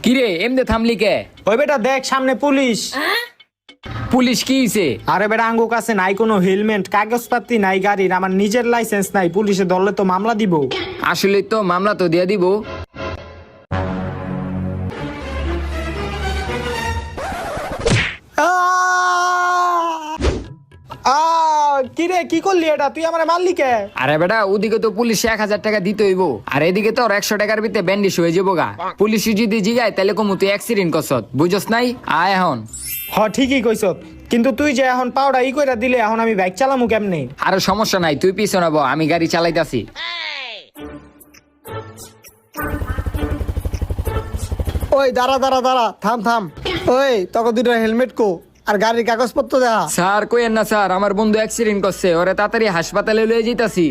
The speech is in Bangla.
কিরে এমনি থামলি কে? ওই বেটা দেখ সামনে পুলিশ। পুলিশ কি হইছে? আরে বেটা আঙ্গু কাছে নাই কোনো হেলমেট, কাগজপাতি নাই গাড়ির, আমার নিজের লাইসেন্স নাই, পুলিশে ধরলে তো মামলা দিব। আসলে তো মামলা তো দিয়া দিব। কিরে কি করলি এটা, তুই আমার মারলি কে? আরে বেটা ওদিকে তো পুলিশ 1000 টাকা দিতে হইব, আর এদিকে তো 100 টাকার ভিতরে ব্যান্ডিশ হয়ে যাবো গা। পুলিশ যদি জিগায় তাহলে কমু তুই অ্যাক্সিডেন্ট করছত, বুঝছস নাই? আয় এখন। হ ঠিকই কইছ, কিন্তু তুই যে এখন পাউডা কইরা দিলে, এখন আমি বাইক চালামু কেমনে? আরে সমস্যা নাই, তুই পিছনে বহ, আমি গাড়ি চালাইতাছি। ওই দাঁড়া দাঁড়া দাঁড়া, থাম থাম। ওই তোকে দুটো হেলমেট কো আর গাড়ির কাগজপত্র দেখা। স্যার কইেন না স্যার, আমার বন্ধু অ্যাক্সিডেন্ট করছে, ওরে তাড়াতাড়ি হাসপাতালে লয়ে যাইতাছি।